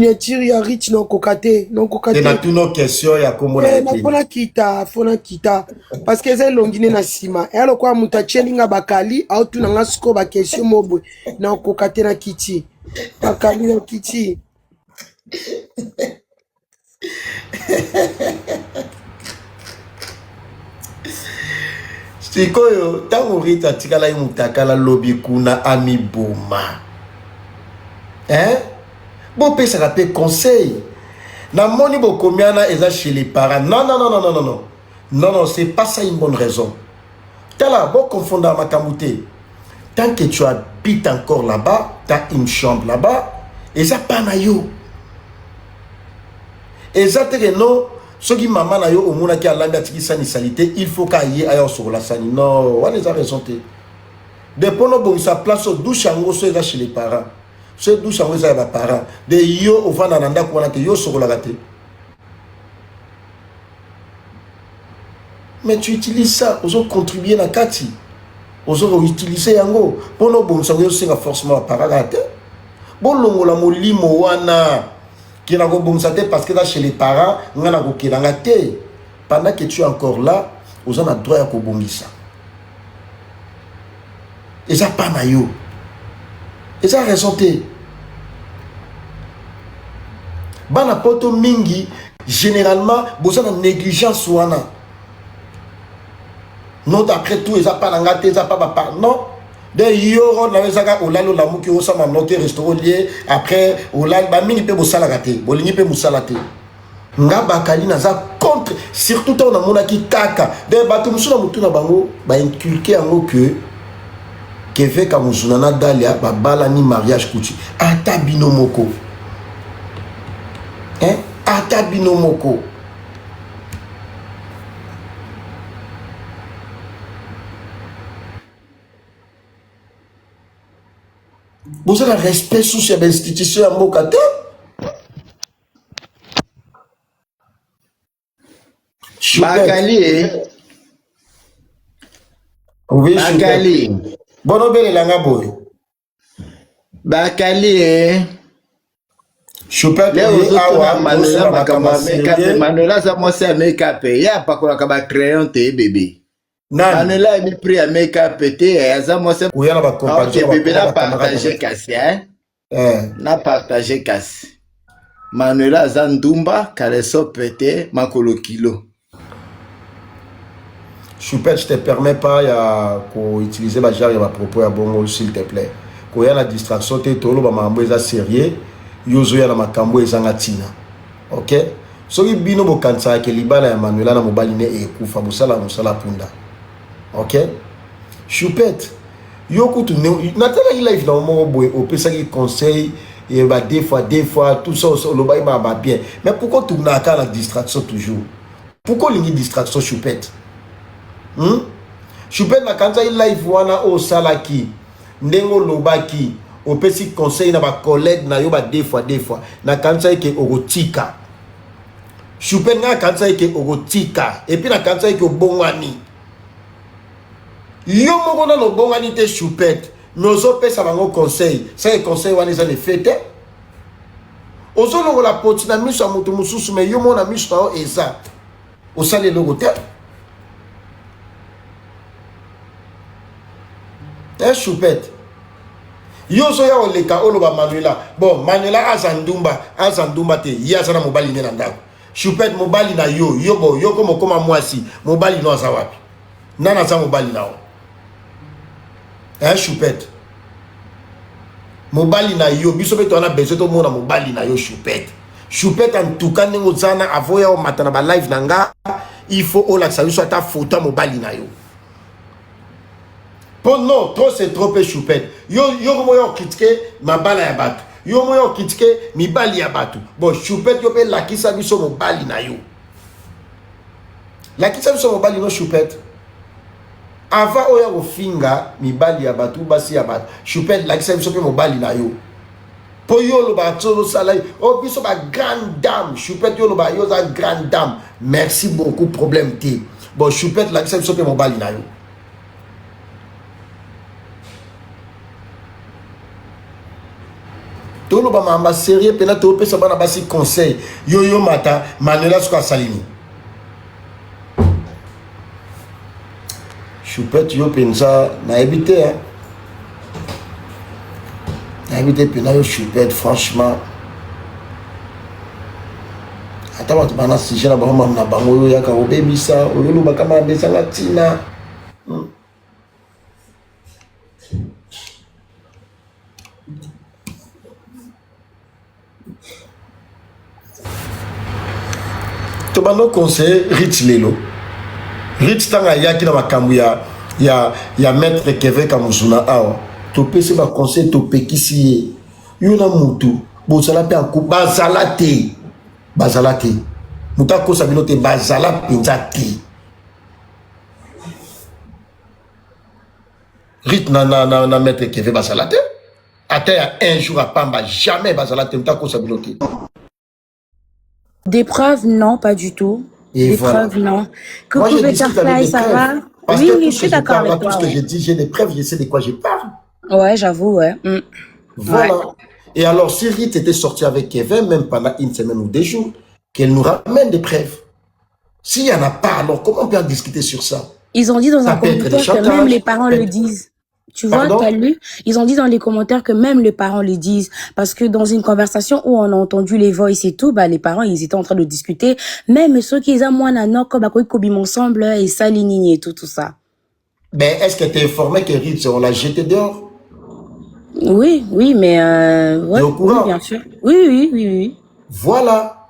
signature ya rich non kokate non kokate na tuno question ya kombo na fona kita parce que c'est longine na sima et alors quoi muta chelinga bakali au tuna nga suko ba question mobwe na kokate na kiti bakali na kiti sikoyo tango rita tikala mutakala lobi kuna ami boma bon pesa pe conseil na moni bokomiana eza chez les parents non c'est pas ça une bonne raison tala bon confondre makamute tant que tu habites encore là-bas t'as une chambre là-bas et ça pas na yo et ça te non ce qui maman na yo omona ki alanda tiki sanité il faut ka ye ayo sur la sani non on les a raison te de pono bon sa place au douche ango so eza chez les parents ce douche ango eza ba parents de yo ovana nanda ko na te yo sur la gâté mais tu utilises ça aux autres contribuer na kati aux autres utiliser yango pono bon sa yo singa forcément parents gâté bon longola molimo wana qui n'a pas parce que là chez les parents on a pendant que tu es encore là on a droit à kobongisa et ça pas maillot et ça raison te bana poto mingi généralement besoin de négligence wana non d'après tout et ça pas ngate et ça pas non de yoro na wezaka olalo la muki osama note restaurant lié après olal ba mingi pe bosala gate bolingi pe musala te nga bakali na za contre surtout on a monaki kaka de bato musuna mutu na bango ba inculquer yango que fait ka musuna na dalia ba bala ni mariage kuti ata binomoko ata binomoko vous avez un respect sous ces institutions à Mokate. Bakali. Oui, Bakali. Bono bele langa boy. Bakali. Choupette les awa Manuela makamba make-up. Manuela ça moi c'est make-up. Ya pas kola kaba crayon te bébé. Manuela mi pris à make-up te ça moi c'est. Oui, on va comparer. Bébé n'a partagé cassé hein. N'a partagé cassé. Manuela Zandumba Kaleso pété makolo kilo. Choupette, je te permets pas pour utiliser ma jarre et ma propos à bon s'il te plaît. Quand il y a la distraction, tu es tolo ba mambo eza sérieux, yozo ya na makambo ezanga tina. OK? Soki bino bo kansa ke libala ya Manuela na mobali ne ekufa bosala musala punda. OK? Choupette, yo kutu natala il live dans mon boy au pesa ki conseil et bah des fois tout ça le bail ba bien. Mais pourquoi tu n'as qu'à la distraction toujours? Pourquoi il y a distraction Choupette? Choupette na kanza il live wana o salaki ndengo lobaki o pesi conseil na ba collègue na yo ba des fois na kanza ke ogotika Choupette na kanza ke ogotika et puis na kanza ke obongani yo moko na no bongani te Choupette nozo pesa bango conseil ça conseil wana za le fete ozo longo la poti na miso mutu mususu me yo mona miso na o eza o sale logo te. Choupette yo so ya oleka oloba Manuela bon Manuela azandumba te yaza na mobali ne na ndako Choupette mobali na yo bo yo ko mokoma mwasi mobali no aza wapi nana za mobali na o Choupette mobali na yo biso beto ana besoin to mona mobali na yo Choupette en tout cas nengo zana avoya o matana ba live nanga il faut ola sa biso ata photo mobali na yo. Bon non, trop c'est trop peu Choupette. Yo moyo critiquer ma bala ya batu. Yo moyo critiquer mi bali ya batu. Bon Choupette yo pe la kisa biso mo bali na yo. La kisa biso mo bali no Choupette. Avant oya ko finga mi bali ya batu basi ya batu. Choupette la kisa biso pe mo bali na yo. Po yo lo ba tsolo salai. Oh biso ba grande dame. Choupette yo lo ba yo za grande dame. Merci beaucoup problème té. Bon Choupette la kisa biso pe mo bali na yo. Tout le monde sérieux, puis là, tout le monde a un conseil. Yo mata, Manuela Soka Salini. Choupette, yo pensa, n'a habité, hein. N'a habité, puis là, yo choupette, franchement. Attends, tu vas si j'ai la banque, na bango, ya ka obebi ça, oyolo bakama besanga tina. Tu vas nous conseiller Rich Lelo. Rich tanga yaki na makambu ya maître Kevin Kamuzuna awa. Tu peux se conseiller tu pekisi yo na mutu. Bo sala pe en bazalate. Bazalate. Muta ko sabino te bazala pinzati. Rich na maître Kevin bazalate. Attends un jour à Pamba jamais bazalate muta ko sabino te. Des preuves, non, pas du tout. Et des voilà. preuves, non. Moi, Coucou je discute avec Butterfly, des ça preuves. va? Parce Oui, que oui, tout je ce suis que je d'accord parle, avec tout toi. ce que je dis, j'ai des preuves, je sais de quoi je parle. Ouais, j'avoue, ouais. Voilà. Ouais. Et alors, si Rita était sortie avec Kevin, même pendant une semaine ou des jours, qu'elle nous ramène des preuves. S'il n'y en a pas, alors comment on peut en discuter sur ça? Ils ont dit dans Ça un peut être des commentaire que même chantages. les parents le disent. Tu vois, Pardon? t'as lu? Ils ont dit dans les commentaires que même les parents le disent. Parce que dans une conversation où on a entendu les voices et tout, bah, les parents, ils étaient en train de discuter. Même ceux qui ont moins d'un an, comme à quoi ils ensemble, et ça, et tout ça. Ben, est-ce qu'elle t'est informée que Rita, on l'a jeté dehors? Oui, oui, mais, ouais, T'es au courant? oui, bien sûr. Oui. Voilà.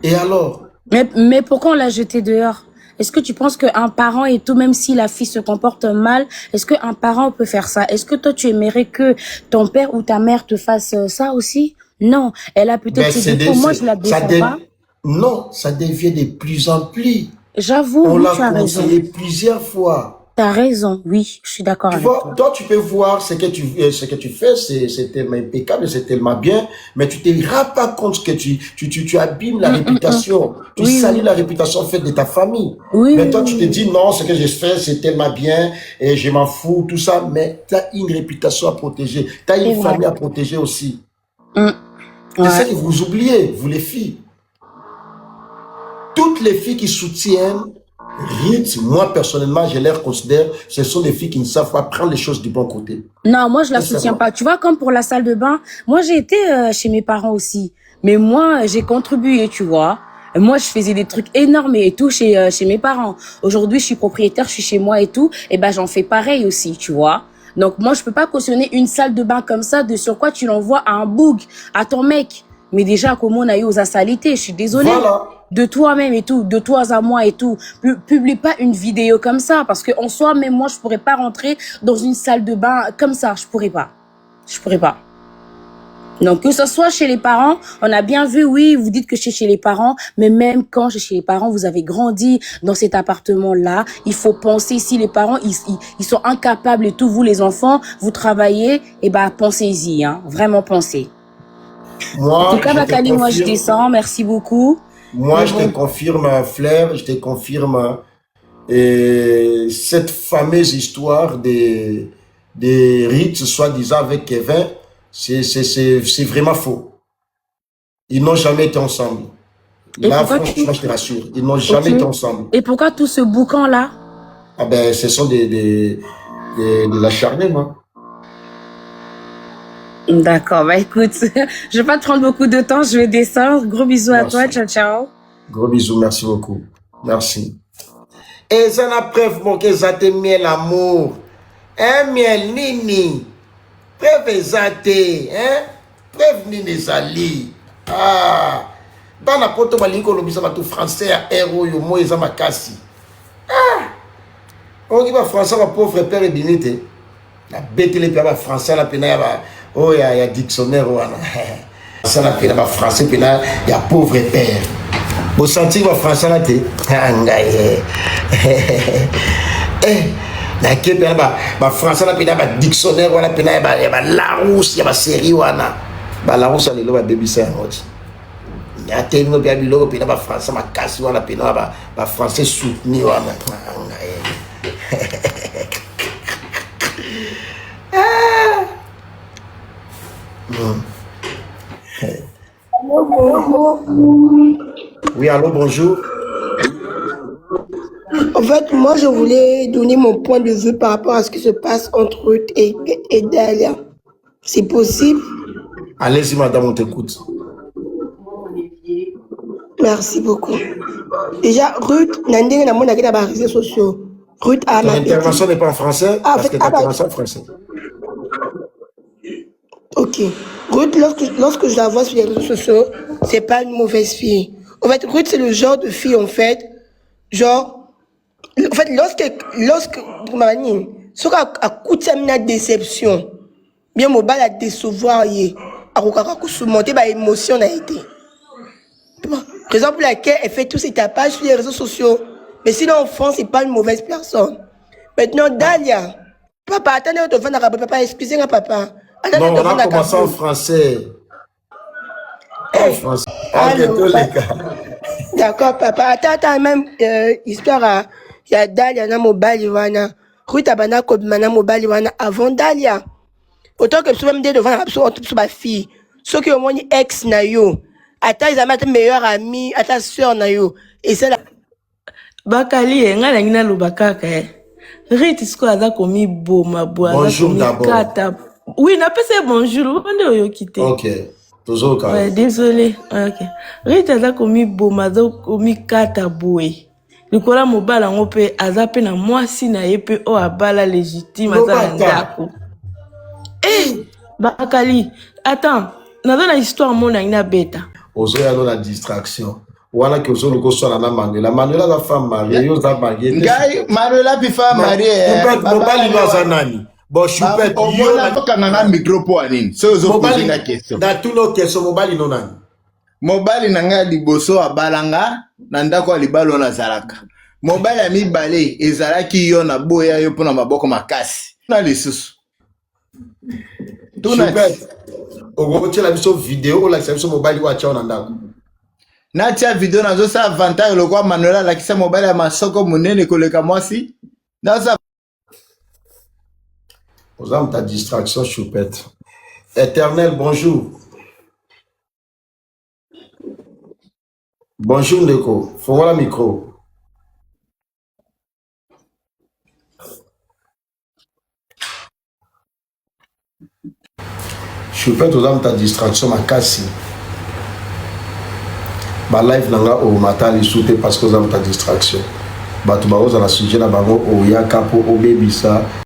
Et alors? Mais pourquoi on l'a jeté dehors? Est-ce que tu penses qu'un parent et tout, même si la fille se comporte mal, est-ce qu'un parent peut faire ça? Est-ce que toi, tu aimerais que ton père ou ta mère te fasse ça aussi? Non. Elle a peut-être ses défauts. Moi, je la défends pas. Non, ça devient de plus en plus. J'avoue, On oui, l'a tu as raison. conseillé plusieurs fois. T'as raison, oui, je suis d'accord Tu avec vois, toi. toi, tu peux voir ce que tu fais, c'est tellement impeccable, c'est tellement bien, mais tu te rends pas compte que tu abîmes la réputation, tu salis la réputation faite de ta famille. Oui, Mais toi, tu te dis, non, ce que je fais, c'est tellement bien, et je m'en fous, tout ça, mais tu as une réputation à protéger, tu as une famille à protéger aussi. C'est ça que vous oubliez, vous les filles. Toutes les filles qui soutiennent Rita, moi personnellement, je les considère, ce sont des filles qui ne savent pas prendre les choses du bon côté. Non, moi je la soutiens pas. Tu vois, comme pour la salle de bain, moi j'ai été chez mes parents aussi. Mais moi, j'ai contribué, tu vois. Moi, je faisais des trucs énormes et tout chez mes parents. Aujourd'hui, je suis propriétaire, je suis chez moi et tout. Et ben, j'en fais pareil aussi, tu vois. Donc, moi, je peux pas cautionner une salle de bain comme ça, de sur quoi tu l'envoies à un boug, à ton mec. Mais déjà, comment on a eu aux salités, je suis désolée. Voilà. De toi-même et tout, de toi à moi et tout. Publie pas une vidéo comme ça, parce que en soi, même moi, je pourrais pas rentrer dans une salle de bain comme ça. Je pourrais pas. Donc, que ce soit chez les parents, on a bien vu, oui, vous dites que c'est chez les parents, mais même quand c'est chez les parents, vous avez grandi dans cet appartement-là, il faut penser, si les parents, ils sont incapables et tout, vous les enfants, vous travaillez, et ben, pensez-y, hein, vraiment pensez. Moi, en tout cas, Bakali, moi, je descends, merci beaucoup. Moi, je te confirme, Flair, je te confirme cette fameuse histoire de Rita, soi-disant, avec Kevin, c'est vraiment faux. Ils n'ont jamais été ensemble. Là, franchement, je te rassure, ils n'ont jamais été ensemble. Et pourquoi tout ce boucan-là? Ah ben, ce sont de l'acharnement. D'accord, bah écoute, je vais pas te prendre beaucoup de temps, je vais descendre. Gros bisous à toi, ciao, ciao. Gros bisous, merci beaucoup. Merci. Et ça n'a preuve, mon que ça te miel amour. Hein, miel nini. Preuve zate, hein? Preuve nini zali. Ah. Dans la poto balinko lobisa ba tout français à héros yo mo eza makasi. Ah. On dit ba français ba pauvre père et binité. La bête les ba français la pena ba oh il y a dictionnaire wana. Ça la pena ba français pena il y a pauvre père. Vous sentez que français là t'es na kepe ba français là pena ba dictionnaire wana pena ba Larousse ya ba série wana ba Larousse lelo ba baby ça ngoti ya teno bia biloko pena ba français makasi wana pena ba français soutenu wana Oui, allô, bonjour. En fait, moi, je voulais donner mon point de vue par rapport à ce qui se passe entre Ruth et Dalia. C'est possible? Allez-y, madame, on t'écoute. Merci beaucoup. Déjà, Ruth, Nandé n'a pas de réseaux sociaux. Ruth a Ton intervention n'est pas en français, Ah, en parce fait, que ta intervention est en français. Ok. Ruth, lorsque je la vois sur les réseaux sociaux, c'est pas une mauvaise fille. En fait, Ruth, c'est le genre de fille, en fait, genre, en fait, lorsque, ce a coûté une déception, bien, mon bal a décevoir, a surmonter ma émotion a été. Raison pour laquelle elle fait tous ses tapages sur les réseaux sociaux. Mais sinon, en France, c'est pas une mauvaise personne. Maintenant, Dalia, papa, attendez, on te fait papa, excusez-moi, papa. Non, on a commencé en français. En français. D'accord, papa. Attends, même histoire, il y a Dalia, na mobile, wana. Ruth abana kobimana mobile, wana, avant Dalia. Autant que tu même devant ma fille. Ceux qui ont mon ex na yo. Attends, ils ont meilleur ami, attends, soeur na yo. Et c'est là. Bakali, nga na ngina lobakaka. Rite isko aza komi boma bo Bonjour d'abord. Oui, n'a pas c'est bonjour. On est au quitté. Ok. Toujours quand ouais, désolé. Ok. Rite aza komi boma aza komi kata boé. Likola mobala ngope aza pe na mwasi na ye pe o abala légitime aza ndako. Bakali, attends. Nazo na histoire mona ina beta. Ozo ya la distraction. Wana ki ozo loko so na Manuela. Manuela la femme mariée, yo za mariée. Ngai Manuela pi femme mariée. Mobali no za nani? Bon, Choupette, yo na toka na micro po anini. So ozo poser la question. Da tout no question mobali no nani? Mobali na nga liboso abalanga na ndako alibalo na zalaka. Mobali ya mibale ezalaki yo na boya yo pona maboko makasi. Na lisusu. Choupette. Ogotia la biso vidéo la biso mobile wa cha ndako. Na tia vidéo na zo sa avantage lokwa Manuela la kisa mobile ya masoko munene koleka mwasi. Na sa Osam ta distraction Choupette. Éternel, bonjour. Bonjour Neko. Faut voir le micro. Choupette, osam ta distraction makasi. Ba live nanga o matali soute parce que osam ta distraction. Batu ba oza na sujet na bango o ya kapo o bebisa.